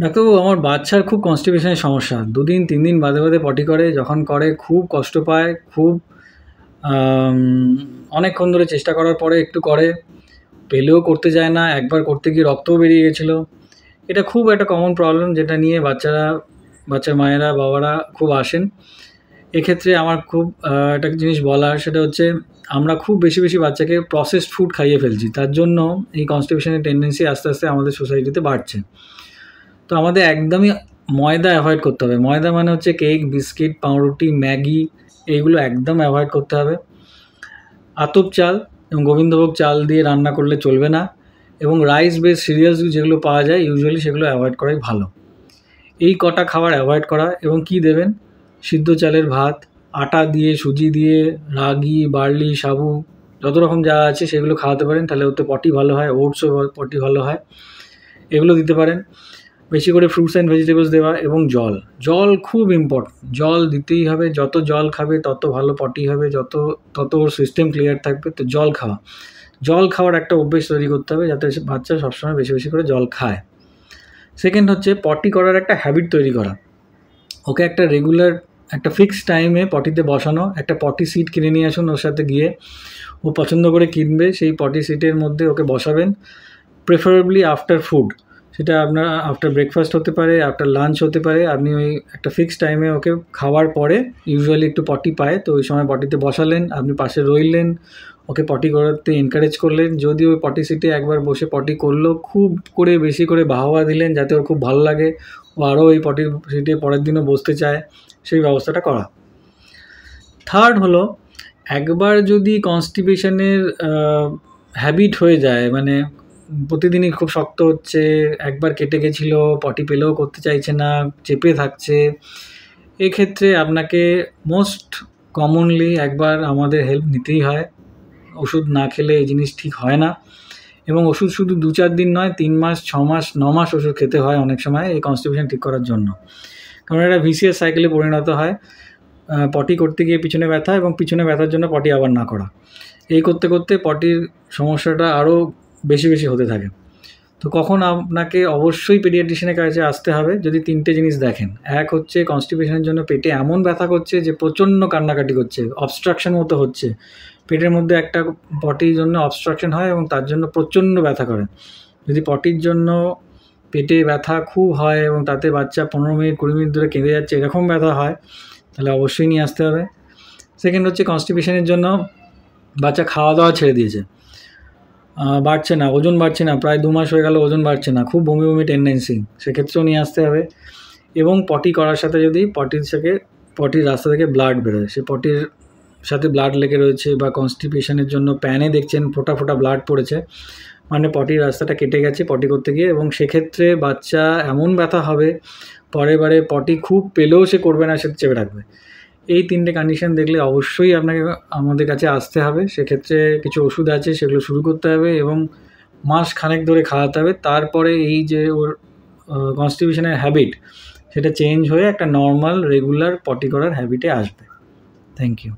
ডাক্তারবাবু, আমার বাচ্চার খুব কনস্টিপেশনের সমস্যা। ২ দিন ৩ দিন বাদে বাদে পটি করে। যখন করে খুব কষ্ট পায়, খুব আম অনেকক্ষণ ধরে চেষ্টা করার পরে একটু করে, পেলেও করতে চায় না। একবার করতে গিয়ে রক্তও বেরিয়ে গেছিলো। এটা খুব একটা কমন প্রবলেম, যেটা নিয়ে বাচ্চার মায়েরা, বাবারা খুব আসেন। এক্ষেত্রে আমার খুব একটা জিনিস বলার, সেটা হচ্ছে আমরা খুব বেশি বেশি বাচ্চাকে প্রসেসড ফুড খাইয়ে ফেলছি। তার জন্য এই কনস্টিপেশনের টেন্ডেন্সি আস্তে আস্তে আমাদের সোসাইটিতে বাড়ছে। তো আমাদের একদমই ময়দা অ্যাভয়েড করতে হবে। ময়দা মানে হচ্ছে কেক, বিস্কিট, পাউরুটি, ম্যাগি, এইগুলো একদম অ্যাভয়েড করতে হবে। আতপ চাল এবং গোবিন্দভোগ চাল দিয়ে রান্না করলে চলবে না, এবং রাইস বেস সিরিয়ালস যেগুলো পাওয়া যায় ইউজুয়ালি সেগুলো অ্যাভয়েড করাই ভালো। এই কটা খাবার অ্যাভয়েড করা। এবং কি দেবেন? সিদ্ধ চালের ভাত, আটা দিয়ে, সুজি দিয়ে, রাগি, বার্লি, সাবু, যত রকম যা আছে সেগুলো খাওয়াতে পারেন, তাহলে ওতে পটি ভালো হয়। ওটসও পটি ভালো হয়, এগুলো দিতে পারেন। বেশি করে ফ্রুটস অ্যান্ড ভেজিটেবলস দেওয়া, এবং জল খুব ইম্পর্টেন্ট। জল দিতেই হবে। যত জল খাবে তত ভালো পটি হবে, তত ওর সিস্টেম ক্লিয়ার থাকবে। তো জল খাওয়ার একটা অভ্যেস তৈরি করতে হবে, যাতে বাচ্চা সবসময় বেশি বেশি করে জল খায়। সেকেন্ড হচ্ছে পটি করার একটা হ্যাবিট তৈরি করা। ওকে একটা রেগুলার, একটা ফিক্সড টাইমে পটিতে বসানো। একটা পটি সিট কিনে নিয়ে আসুন, ওর সাথে গিয়ে ও পছন্দ করে কিনবে, সেই পটি সিটের মধ্যে ওকে বসাবেন। প্রেফারেবলি আফটার ফুড, সেটা আপনার আফটার ব্রেকফাস্ট হতে পারে, আফটার লাঞ্চ হতে পারে। আপনি ওই একটা ফিক্সড টাইমে ওকে খাওয়ার পরে ইউজুয়ালি একটু পটি পায়, তো ওই সময় পটিতে বসালেন, আপনি পাশে রইলেন, ওকে পটি করাতে এনকারেজ করলেন। যদি ওই পটি সিটে একবার বসে পটি করলো, খুব করে বেশি করে বাহবা দিলেন, যাতে ওর খুব ভালো লাগে, ও আরও ওই পটির সিটে পরের দিনও বসতে চায়, সেই ব্যবস্থাটা করা। থার্ড হলো, একবার যদি কনস্টিপেশনের হ্যাবিট হয়ে যায়, মানে প্রতিদিনই খুব শক্ত হচ্ছে, একবার কেটে গেছিলো, পটি পেলেও করতে চাইছে না, চেপে থাকছে, এক্ষেত্রে আপনাকে মোস্ট কমনলি একবার আমাদের হেল্প নিতেই হয়। ওষুধ না খেলে এই জিনিস ঠিক হয় না, এবং ওষুধ শুধু ২-৪ দিন নয়, ৩ মাস, ৬ মাস, ৯ মাস ওষুধ খেতে হয় অনেক সময় এই কনস্টিপেশন ঠিক করার জন্য। কারণ এটা ভিসিয়াস সাইকেলে পরিণত হয়। পটি করতে গিয়ে পিছনে ব্যথা, এবং পিছনে ব্যথার জন্য পটি আবার না করা, এই করতে করতে পটির সমস্যাটা আরও বেশি বেশি হতে থাকে। তো কখন আপনাকে অবশ্যই পেডিয়াট্রিশিয়ানের কাছে আসতে হবে যদি ৩টে জিনিস দেখেন। এক হচ্ছে কনস্টিপেশনের জন্য পেটে এমন ব্যথা করছে যে প্রচণ্ড কান্নাকাটি করছে, অবস্ট্রাকশন মতো হচ্ছে, পেটের মধ্যে একটা পটির জন্য অবস্ট্রাকশন হয় এবং তার জন্য প্রচণ্ড ব্যথা করে। যদি পটির জন্য পেটে ব্যথা খুব হয় এবং তাতে বাচ্চা ১৫ মিনিট ২০ মিনিট ধরে কেঁদে যাচ্ছে, এরকম ব্যথা হয়, তাহলে অবশ্যই নিয়ে আসতে হবে। সেকেন্ড হচ্ছে কনস্টিপেশনের জন্য বাচ্চা খাওয়া দাওয়া ছেড়ে দিয়েছে, বাড়ছে না, ওজন বাড়ছে না, প্রায় ২ মাস হয়ে গেল ওজন বাড়ছে না, খুব বমি বমি টেন্ডেন্সি, সেক্ষেত্রেও নিয়ে আসতে হবে। এবং পটি করার সাথে যদি পটির রাস্তা থেকে ব্লাড বেরোয়, সে পটির সাথে ব্লাড লেগে রয়েছে, বা কনস্টিপেশনের জন্য প্যানে দেখছেন ফোঁটা ফোঁটা ব্লাড পড়েছে, মানে পটির রাস্তাটা কেটে গেছে পটি করতে গিয়ে, এবং সেক্ষেত্রে বাচ্চা এমন ব্যথা হবে, পরের বারে পটি খুব পেলেও সে করবে না, সে চেপে রাখবে। এই ৩টে কন্ডিশন দেখলে অবশ্যই আপনাকে আমাদের কাছে আসতে হবে। সেক্ষেত্রে কিছু ওষুধ আছে, সেগুলো শুরু করতে হবে এবং মাস খানেক ধরে খাওয়াতে হবে। তারপরে এই যে ওর কনস্টিপেশনের হ্যাবিট, সেটা চেঞ্জ হয়ে একটা নর্মাল রেগুলার পটি করার হ্যাবিটে আসবে। Thank you.